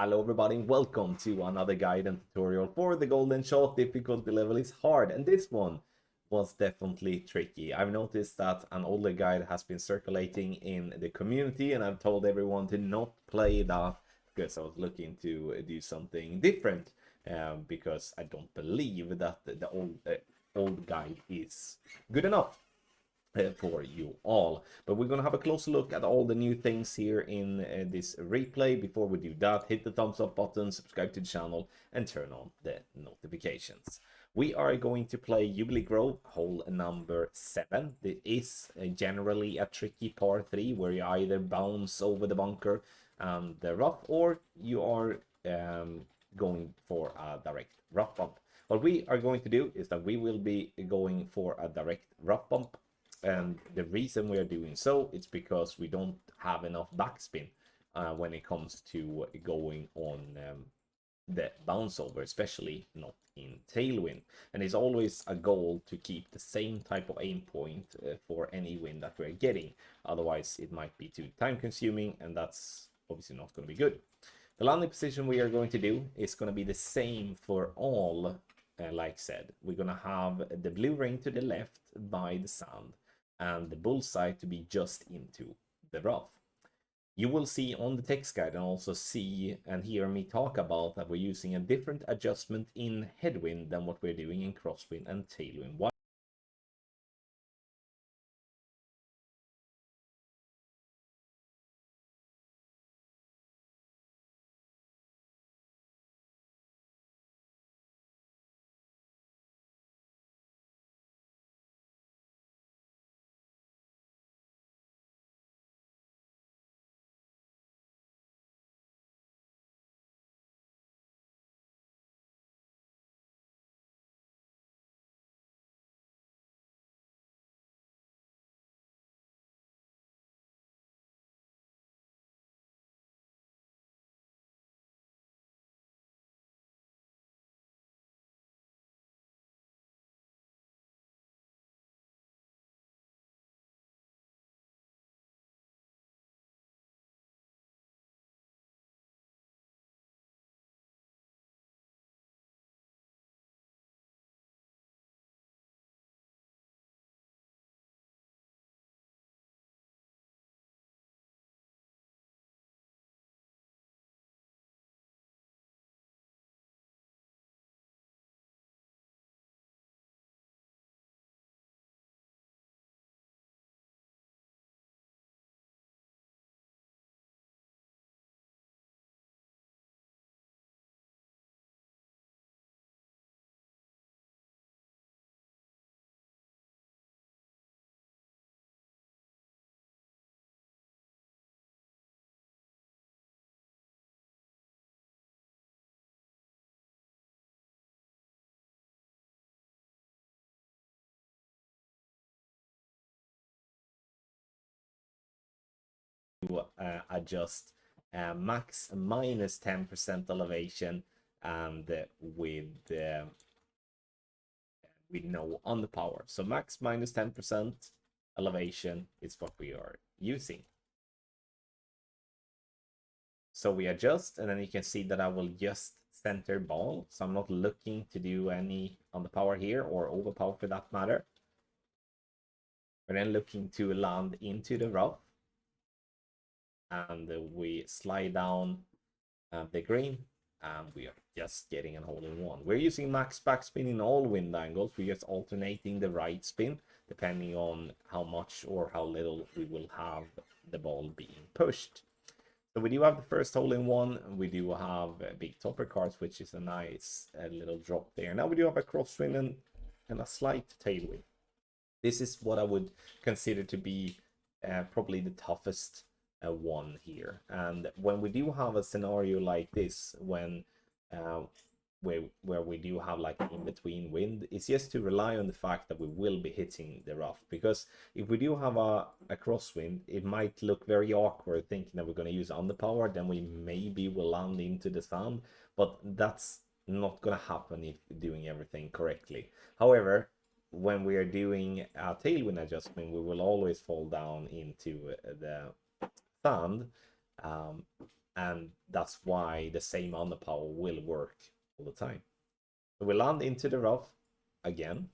Hello everybody, welcome to another guide and tutorial for the golden shot. Difficulty level is hard, and this one was definitely tricky. I've noticed that an older guide has been circulating in the community, and I've told everyone to not play that because I was looking to do something different, because I don't believe that the old guide is good enough for you all. But we're gonna have a closer look at all the new things here in this replay. Before we do that, hit the thumbs up button, subscribe to the channel, and turn on the notifications. We are going to play Jubilee Grove, hole number 7. This is generally a tricky par 3 where you either bounce over the bunker and the rough, or you are going for a direct rough bump. What we are going to do is that we will be going for a direct rough bump. And the reason we are doing so is because we don't have enough backspin when it comes to going on the bounce over, especially not in Tailwind. And it's always a goal to keep the same type of aim point for any wind that we're getting. Otherwise, it might be too time consuming, and that's obviously not going to be good. The landing position we are going to do is going to be the same for all. Like said, we're going to have the blue ring to the left by the sand, and the bullseye to be just into the rough. You will see on the text guide and also see and hear me talk about that we're using a different adjustment in Headwind than what we're doing in Crosswind and Tailwind. Why? Adjust max minus 10% elevation, and with no underpower. So max minus 10% elevation is what we are using. So we adjust, and then you can see that I will just center ball. So I'm not looking to do any underpower here, or overpower for that matter. We're then looking to land into the rough, and we slide down the green, and we are just getting a hole in one. We're using max backspin in all wind angles. We're just alternating the right spin depending on how much or how little we will have the ball being pushed. So we do have the first hole in one. We do have big topper cards, which is a nice little drop there. Now we do have a crosswind and a slight tailwind. This is what I would consider to be probably the toughest one here. And when we do have a scenario like this, when where we do have like an in-between wind, it's just to rely on the fact that we will be hitting the rough. Because if we do have a crosswind, it might look very awkward thinking that we're going to use underpower, then we maybe will land into the sand, but that's not going to happen if doing everything correctly. However, when we are doing a tailwind adjustment, we will always fall down into the sand, and that's why the same underpower will work all the time. So we land into the rough again,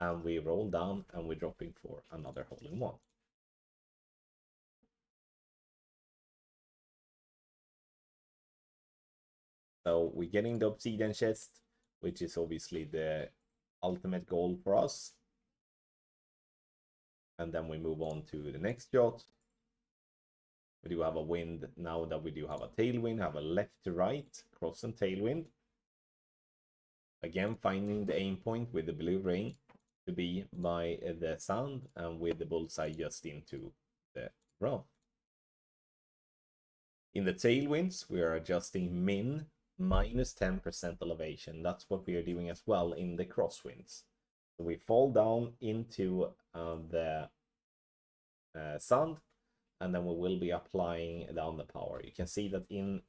and we roll down, and we're dropping for another hole in one. So we're getting the obsidian chest, which is obviously the ultimate goal for us. And then we move on to the next shot. We do have a wind now that we do have a tailwind, have a left to right, cross and tailwind. Again, finding the aim point with the blue ring to be by the sand and with the bullseye just into the rough. In the tailwinds, we are adjusting min minus 10% elevation. That's what we are doing as well in the crosswinds. So we fall down into the sand, and then we will be applying down the power. You can see that in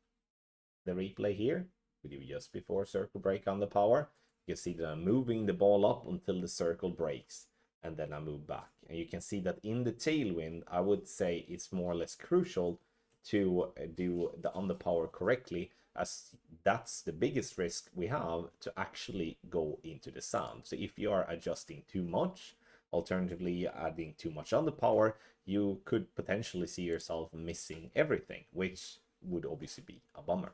the replay here, we do just before circle break on the power. You can see that I'm moving the ball up until the circle breaks, and then I move back. And you can see that in the tailwind, I would say it's more or less crucial to do the underpower correctly, as that's the biggest risk we have to actually go into the sand. So if you are adjusting too much, alternatively adding too much underpower, you could potentially see yourself missing everything, which would obviously be a bummer.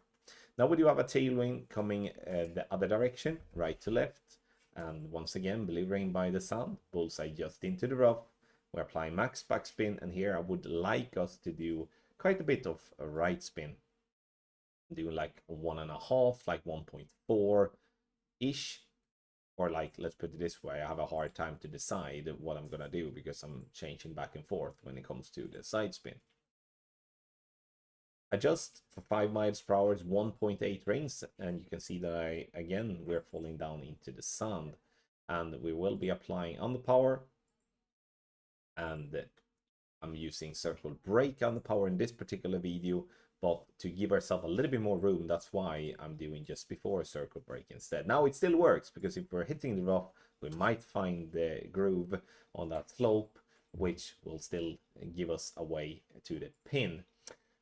Now we do have a tailwind coming the other direction, right to left, and once again delivering by the sand, bullseye just into the rough. We're applying max backspin, and here I would like us to do quite a bit of a right spin. Do like 1.5, like 1.4 ish, or like, let's put it this way, I have a hard time to decide what I'm gonna do because I'm changing back and forth when it comes to the side spin. Adjust for 5 miles per hour is 1.8 rings, and you can see that we're falling down into the sand, and we will be applying underpower, and I'm using circle break underpower in this particular video, but to give ourselves a little bit more room, that's why I'm doing just before circle break instead. Now it still works, because if we're hitting the rough, we might find the groove on that slope, which will still give us a way to the pin.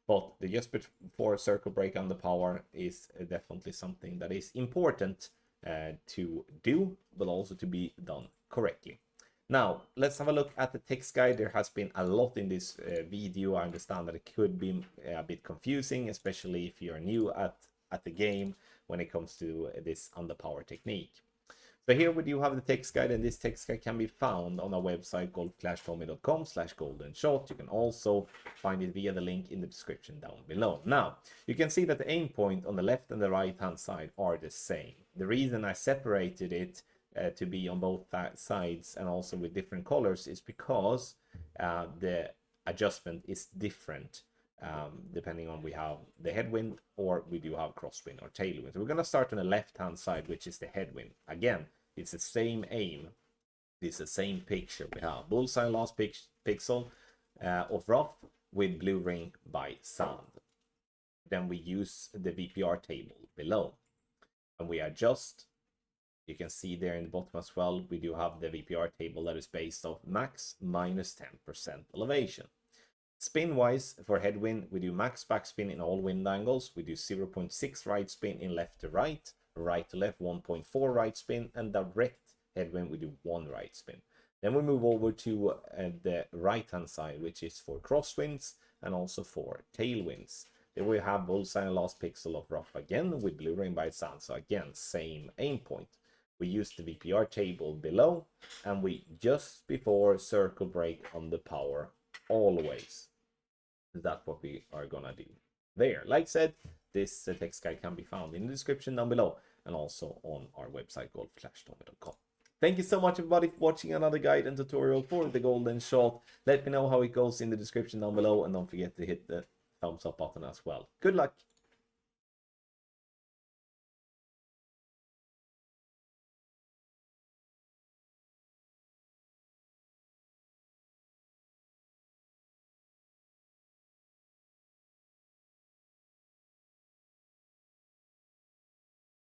But the just before circle break underpower is definitely something that is important to do, but also to be done correctly. Now, let's have a look at the text guide. There has been a lot in this video. I understand that it could be a bit confusing, especially if you're new at the game when it comes to this underpower technique. So here we do have the text guide, and this text guide can be found on our website, golfclashtommy.com/goldenshot. You can also find it via the link in the description down below. Now, you can see that the aim point on the left and the right hand side are the same. The reason I separated it to be on both sides and also with different colors is because the adjustment is different depending on we have the headwind or we do have crosswind or tailwind. So we're going to start on the left hand side, which is the headwind. Again, it's the same aim, it's the same picture. We have bullseye last pixel of rough with blue ring by sand. Then we use the VPR table below, and we adjust. You can see there in the bottom as well, we do have the VPR table that is based off max minus 10% elevation. Spin wise, for headwind, we do max backspin in all wind angles. We do 0.6 right spin in left to right, right to left 1.4 right spin, and direct headwind we do 1 right spin. Then we move over to the right hand side, which is for crosswinds and also for tailwinds. Then we have bullseye and last pixel of rough again with blue ring by sand. So again, same aim point. We use the VPR table below, and we just before circle break on the power always. That's what we are gonna do there. Like I said, this text guide can be found in the description down below and also on our website, golfclashtommy.com. Thank you so much, everybody, for watching another guide and tutorial for the golden shot. Let me know how it goes in the description down below, and don't forget to hit the thumbs up button as well. Good luck.